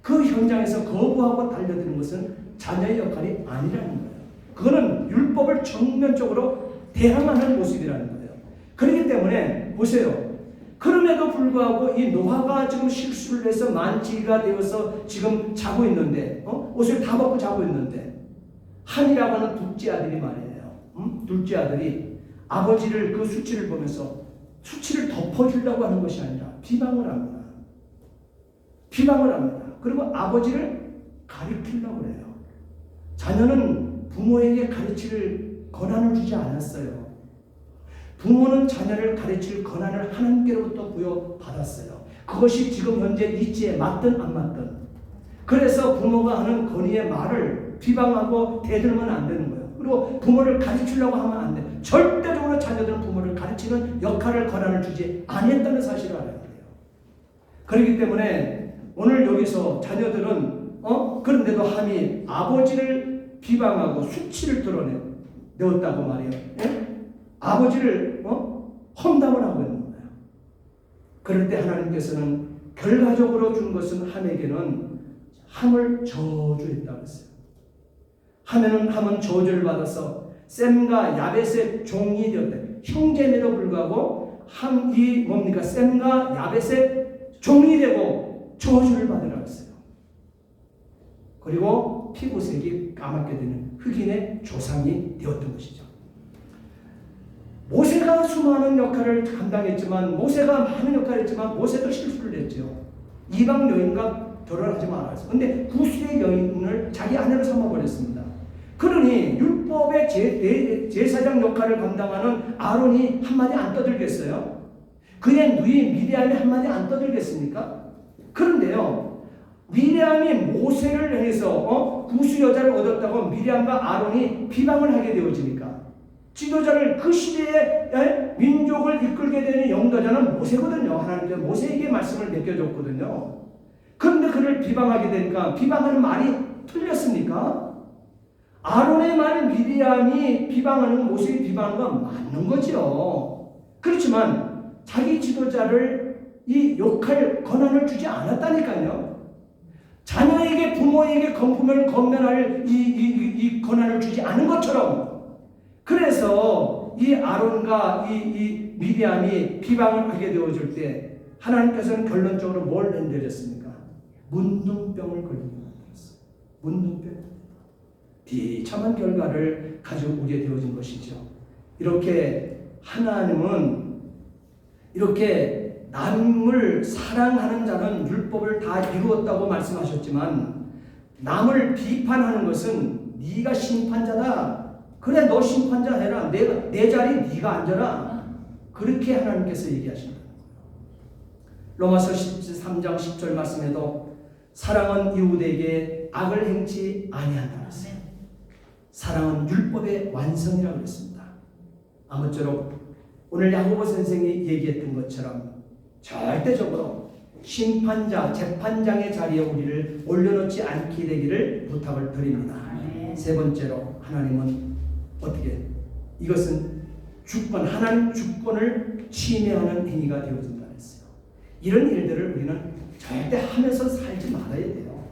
그 현장에서 거부하고 달려드는 것은 자녀의 역할이 아니라는 거예요. 그거는 율법을 정면적으로 대항하는 모습이라는 거예요. 그렇기 때문에 보세요. 그럼에도 불구하고 이 노아가 지금 실수를 해서 만취가 되어서 지금 자고 있는데 옷을 다 벗고 자고 있는데 한이라고 하는 둘째 아들이 말이에요. 둘째 아들이 아버지를 그 수치를 보면서 수치를 덮어주려고 하는 것이 아니라 비방을 합니다. 비방을 합니다. 그리고 아버지를 가리키려고 해요. 자녀는 부모에게 가르칠 권한을 주지 않았어요. 부모는 자녀를 가르칠 권한을 하나님께로부터 부여받았어요. 그것이 지금 현재 이치에 맞든 안 맞든. 그래서 부모가 하는 건의의 말을 비방하고 대들면 안 되는 거예요. 그리고 부모를 가르치려고 하면 안 돼요. 절대적으로 자녀들은 부모를 가르치는 역할을 권한을 주지 않았다는 사실을 알아야 돼요. 그렇기 때문에 오늘 여기서 자녀들은 그런데도 함이 아버지를 비방하고 수치를 드러내었다고 말이에요. 예? 아버지를 험담을 하고 있는 거예요. 그럴 때 하나님께서는 결과적으로 준 것은 함에게는 함을 저주했다고 했어요. 함은 저주를 받아서 셈과 야벳의 종이 되었다. 형제임에도 불구하고 함이 뭡니까? 셈과 야벳의 종이 되고 저주를 받으라고 했어요. 그리고 피부색이 까맣게 되는 흑인의 조상이 되었던 것이죠. 모세가 수많은 역할을 감당했지만 모세가 많은 역할을 했지만 모세도 실수를 했죠. 이방 여인과 결혼하지 말았어요. 그런데 구스의 여인을 자기 아내로 삼아버렸습니다. 그러니 율법의 제사장 역할을 감당하는 아론이 한마디 안 떠들겠어요? 그의 누이 미리암이 한마디 안 떠들겠습니까? 그런데요, 미리암이 모세를 해서 구스 여자를 얻었다고 미리암과 아론이 비방을 하게 되어지니까 지도자를 그 시대의 민족을 이끌게 되는 영도자는 모세거든요. 하나님께서 모세에게 말씀을 맡겨줬거든요. 그런데 그를 비방하게 되니까 비방하는 말이 틀렸습니까? 아론의 말 미리암이 비방하는 모세의 비방하는 건 맞는 거죠. 그렇지만 자기 지도자를 이 욕할 권한을 주지 않았다니까요. 자녀에게 부모에게 건품을 건면할 이 권한을 주지 않은 것처럼 그래서 이 아론과 이 미리암이 비방을 하게 되어질 때 하나님께서는 결론적으로 뭘 내려졌습니까? 문둥병을 걸리게 만들었어요. 문둥병. 비참한 결과를 가지고 오게 되어진 것이죠. 이렇게 하나님은 이렇게 남을 사랑하는 자는 율법을 다 이루었다고 말씀하셨지만 남을 비판하는 것은 네가 심판자다. 그래 너 심판자 해라. 내 자리에 네가 앉아라. 그렇게 하나님께서 얘기하신다. 로마서 13장 10절 말씀에도 사랑은 이웃에게 악을 행치 아니한다 그랬어요. 사랑은 율법의 완성이라고 그랬습니다. 아무쪼록 오늘 야고보 선생이 얘기했던 것처럼 절대적으로 심판자, 재판장의 자리에 우리를 올려놓지 않게 되기를 부탁을 드립니다. 세 번째로 하나님은 어떻게 이것은 주권, 하나님 주권을 침해하는 행위가 되어진다 했어요. 이런 일들을 우리는 절대 하면서 살지 말아야 돼요.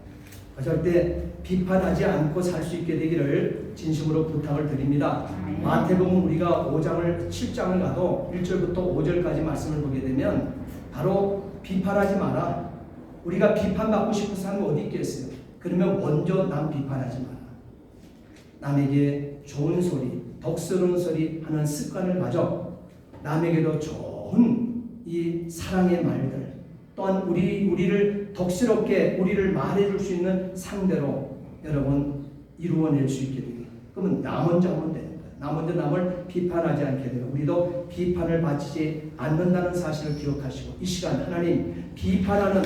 절대 비판하지 않고 살 수 있게 되기를 진심으로 부탁을 드립니다. 마태복음 우리가 7장을 가도 1절부터 5절까지 말씀을 보게 되면 바로 비판하지 마라. 우리가 비판받고 싶어서 하는 거 어디 있겠어요? 그러면 먼저 남 비판하지 마라. 남에게 좋은 소리, 덕스러운 소리 하는 습관을 가져 남에게도 좋은 이 사랑의 말들 또한 우리를 덕스럽게 우리를 말해줄 수 있는 상대로 여러분 이루어낼 수 있게 되고 그러면 나 먼저 하면 되는 거예요. 나 먼저 남을 비판하지 않게 되고 우리도 비판을 받지 않는다는 사실을 기억하시고 이 시간 하나님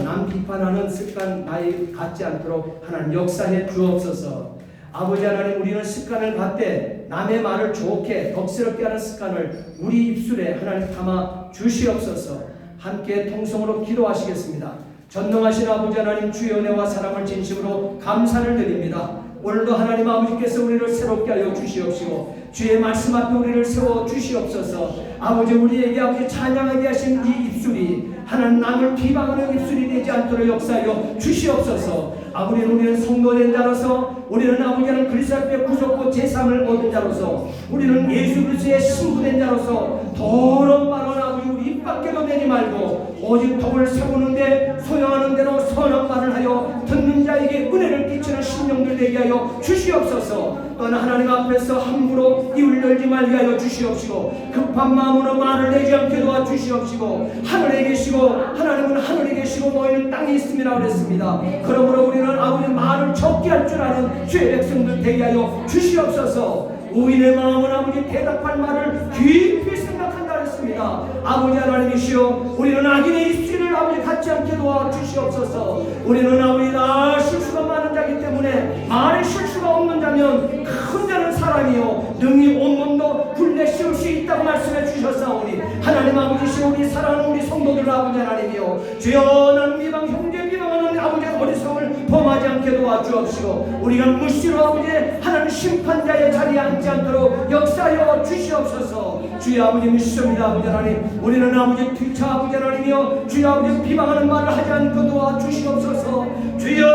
남 비판하는 습관 나에 갖지 않도록 하나님 역사해 주옵소서. 아버지 하나님 우리는 습관을 갖되 남의 말을 좋게 덕스럽게 하는 습관을 우리 입술에 하나님 담아 주시옵소서. 함께 통성으로 기도하시겠습니다. 전능하신 아버지 하나님 주의 은혜와 사랑을 진심으로 감사를 드립니다. 오늘도 하나님 아버지께서 우리를 새롭게 하여 주시옵시고 주의 말씀 앞에 우리를 세워 주시옵소서. 아버지 우리에게 아버지 찬양하게 하신 이 입술이 하나님 남을 비방하는 입술이 되지 않도록 역사하여 주시옵소서. 아버지 우리는 성도된 자로서 우리는 아버지 하나님 그리스도 앞에 구속고 제삼을 얻은 자로서 우리는 예수 그리스도의 신부된 자로서 더러운 말은 아버지 우리 입 밖에도 내지 말고 오직 덕을 세우는데 소용하는 대로 선한 말을 하여 듣는 자에게 은혜를 끼치는 심령들 되게 하여 주시옵소서. 또한 하나님 앞에서 함부로 입을 열지 말게 하여 주시옵시고 급한 마음으로 말을 내지 않게 도와주시옵시고 하늘에 계시고 하나님은 하늘에 계시고 너희는 땅에 있음이라고 그랬습니다. 그러므로 우리는 아버지 말을 적게 할 줄 아는 주의 백성들 되게 하여 주시옵소서. 우인의 마음은 아버지 대답할 말을 깊이 생각한다 했습니다. 아버지 하나님이시여 우리는 악인의 입술을 아버지 갖지 않게 도와주시옵소서. 우리는 아버지 다 실수가 많은 자이기 때문에 말에 실수가 없는 자면 큰 자는 사람이요 능히 온몸도 굴레 씌울 수 있다고 말씀해 주셨사오니 하나님 아버지시여 우리 사랑하는 우리 성도들 아버지 하나님이여 주여 나는 비방 형제 비방하는 아버지 어리석음을 범하지 않게 도와주옵시고 우리가 무시로 아버지 하나님 심판자의 자리에 앉지 않도록 역사하여 주시옵소서. 주여 아버지 믿습니다. 아버지 하나님 우리는 아버지 뒤차 아버지 하나님이여 주여 아버지 비방하는 말을 하지 않고 도와주시옵소서. 주여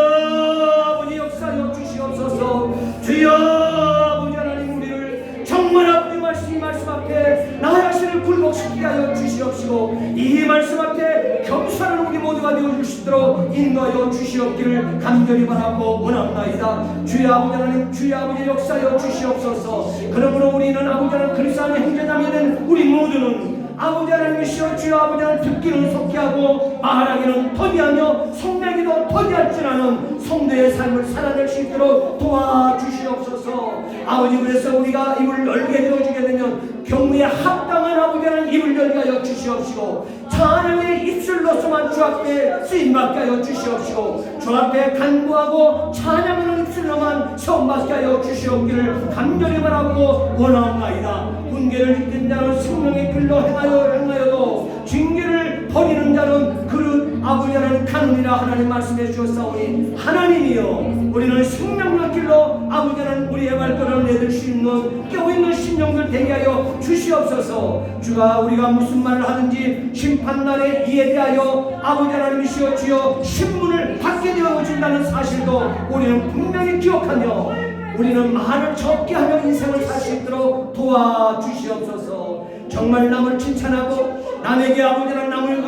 아버지 역사하여 주시옵소서. 주여 아버지 하나님 우리를 정말 아버지 말씀 앞에 나의 자신을 굴복시키게 하여 주시옵시고 이 말씀 앞에 겸손한 우리 모두가 되어주시도록 인도하여 주시옵기를 간절히 바라고 원합나이다. 주의 아버지 하나님 주의 아버지 역사하여 주시옵소서. 그러므로 우리는 아버지 하나님 그리스도 안에 형제자매 된 우리 모두는 아버지 하나님이시여 주여 아버지 하나님 듣기는 속히 하고 말하기는 더디하며 성내기도 더디할지라는 성도의 삶을 살아낼 수 있도록 도와주시옵소서. 아버지 그래서 우리가 입을 열게 되어주게 되면 경무에 합당한 아버지 하나님 입을 열게 하여 주시옵시고 찬양의 입술로서만 주 앞에 쓰임받게 하여 주시옵시고 주 앞에 간구하고 찬양하는 입술로만 세움받게 하여 주시옵기를 간절히 바라고 원하옵나이다. 훈계를 입힌 자는 생명의 길로 행하여도 징계를 버리는 자는 그릇 아버지 하나님 가느니라 하나님 말씀해 주셨사오니 하나님이여 우리는 생명의 길로 아버지 하나님 우리의 발걸음을 내들 수 있는 깨어있는 심령들 되게 하여 주시옵소서. 주가 우리가 무슨 말을 하든지 심판날에 이에 대하여 아버지 하나님이시여 주여 신문을 받게 되어진다는 사실도 우리는 분명히 기억하며 우리는 말을 적게 하며 인생을 살 수 있도록 도와주시옵소서. 정말 남을 칭찬하고 남에게 아버지 하나님 남을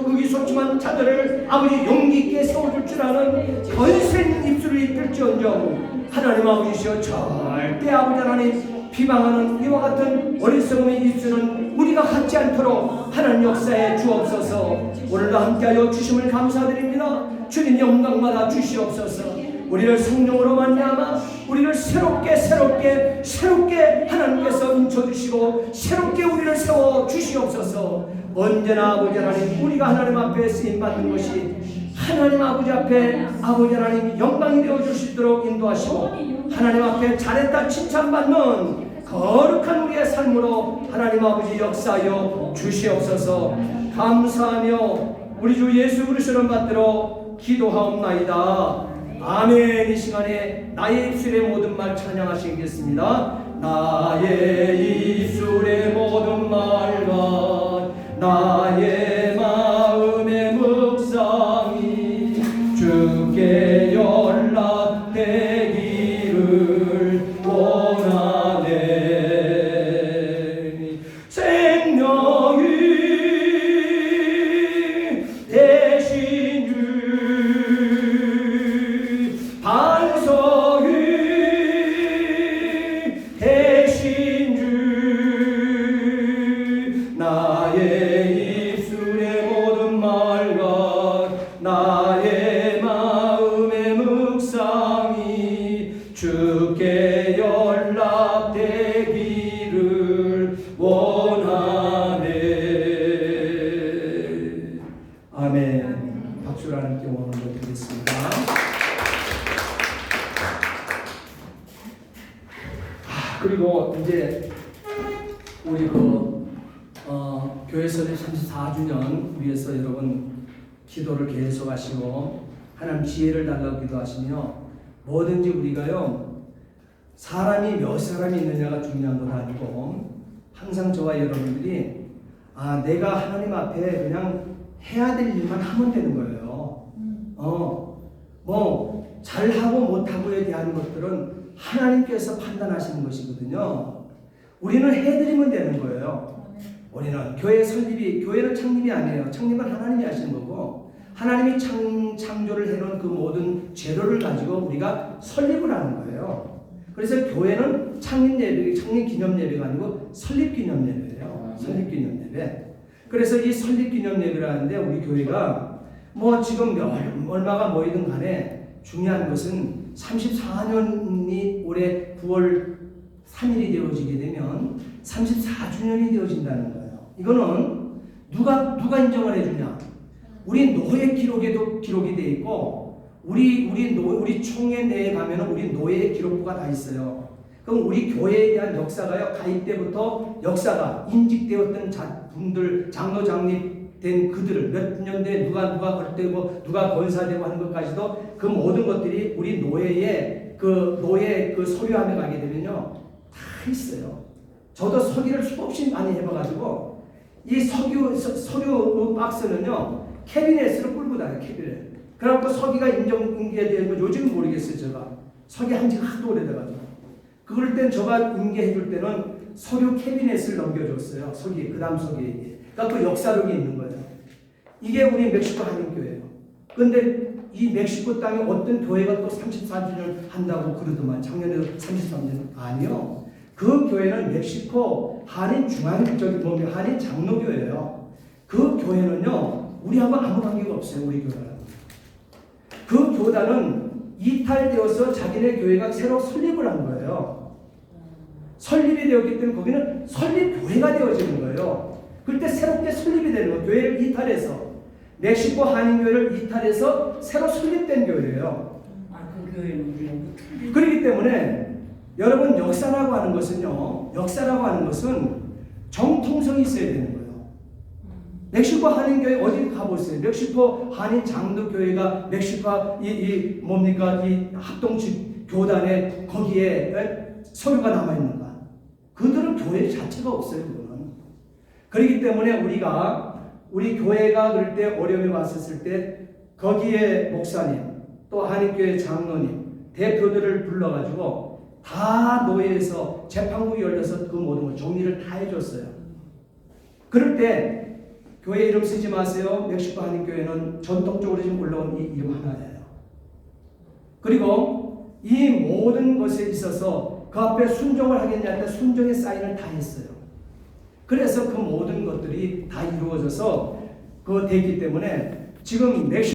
의기소침한 자들을 아버지 용기 있게 세워줄 줄 아는 권세 있는 입술을 입힐지언정 하나님 아버지시여 절대 아버지 하나님 비방하는 이와 같은 어리석음의 입술은 우리가 갖지 않도록 하나님 역사에 주옵소서. 오늘도 함께하여 주심을 감사드립니다. 주님 영광마다 주시옵소서. 우리를 성령으로 말미암아 우리를 새롭게 하나님께서 인쳐주시고 새롭게 우리를 세워 주시옵소서. 언제나 아버지 하나님 우리가 하나님 앞에 쓰임받는 것이 하나님 아버지 앞에 아버지 하나님 영광이 되어줄 수 있도록 인도하시고 하나님 앞에 잘했다 칭찬받는 거룩한 우리의 삶으로 하나님 아버지 역사하여 주시옵소서. 감사하며 우리 주 예수 그리스도를 받들어 기도하옵나이다. 아멘. 이 시간에 나의 입술의 모든 말 찬양하시겠습니다. 나의 입술의 모든 말과 나의 마음의 묵상이 주께 연락되기를 원하네. 생명이 되신 주 반석이 되신 주 나의 입술의 모든 말과 나의 마음의 묵상이 주께 연락되기를 원하네. 아멘. 박수를 하나님께 원하는 것 드리겠습니다. 그리고 이제 우리 교회 설립 34주년 위해서 여러분 기도를 계속하시고 하나님 지혜를 달라고 기도하시며 뭐든지 우리가요 사람이 몇 사람이 있느냐가 중요한 건 아니고 항상 저와 여러분들이 내가 하나님 앞에 그냥 해야 될 일만 하면 되는 거예요. 뭐 잘하고 못하고에 대한 것들은 하나님께서 판단하시는 것이거든요. 우리는 해드리면 되는 거예요. 우리는 교회는 창립이 아니에요. 창립은 하나님이 하시는 거고 하나님이 창조를 해놓은 그 모든 재료를 가지고 우리가 설립을 하는 거예요. 그래서 교회는 창립 기념 예배가 아니고 설립 기념 예배예요. 설립 기념 예배. 그래서 이 설립 기념 예배를 하는데 우리 교회가 뭐 지금 얼마가 모이든 간에 중요한 것은 34년이 올해 9월 3일이 되어지게 되면 34주년이 되어진다는 거예요. 이거는 누가 인정을 해주냐? 우리 노예 기록에도 기록이 돼 있고 우리 총회 내에 가면은 우리 노예 기록부가 다 있어요. 그럼 우리 교회에 대한 역사가요 가입 때부터 역사가 인직되었던 분들 장로 장립된 그들을 몇 년대에 누가 걸되고 누가 권사되고 하는 것까지도 그 모든 것들이 우리 노예 그 서류함에 가게 되면요 다 있어요. 저도 서기를 수없이 많이 해봐가지고 이 서류 박스는요 캐비넷으로 끌고 다녀요. 캐비넷. 그래갖고 서기가 인계되는 거 요즘은 모르겠어요. 제가 서기 한 지가 하도 오래돼가지고 그럴 땐 제가 인계해줄 때는 서류 캐비넷을 넘겨줬어요. 서기 그 다음 서기에게. 그러니까 그 역사록이 있는 거예요. 이게 우리 멕시코 한인교회예요. 근데 이 멕시코 땅에 어떤 교회가 또 34주년 한다고 그러더만 작년에도 33년 아니요. 그 교회는 멕시코 한인 한인 장로교회예요. 그 교회는요 우리하고 아무 관계가 없어요. 우리 교회는. 그 교단은 이탈되어서 자기네 교회가 새로 설립을 한 거예요. 설립이 되었기 때문에 거기는 설립교회가 되어지는 거예요. 그때 새롭게 설립이 되는 거예요. 교회를 이탈해서 멕시코 한인교회를 이탈해서 새로 설립된 교회예요. 그 교회는 그렇기 때문에 여러분 역사라고 하는 것은 정통성이 있어야 되는 거예요. 멕시코 한인교회 어디 가보세요. 멕시코 한인 장로교회가 멕시코 이 합동식 교단에 거기에 서류가 남아 있는가? 그들은 교회 자체가 없어요. 그거는. 그렇기 때문에 우리 교회가 그럴 때 어려움이 왔었을 때 거기에 목사님 또 한인교회 장로님 대표들을 불러가지고 다 노예에서 재판국이 열려서 그 모든 걸 정리를 다 해줬어요. 그럴 때 교회 이름 쓰지 마세요. 멕시코 한인교회는 전통적으로 지금 올라온 이 이름 하나예요. 그리고 이 모든 것에 있어서 그 앞에 순종을 하겠냐 할 때 순종의 사인을 다 했어요. 그래서 그 모든 것들이 다 이루어져서 됐기 때문에 지금 멕시코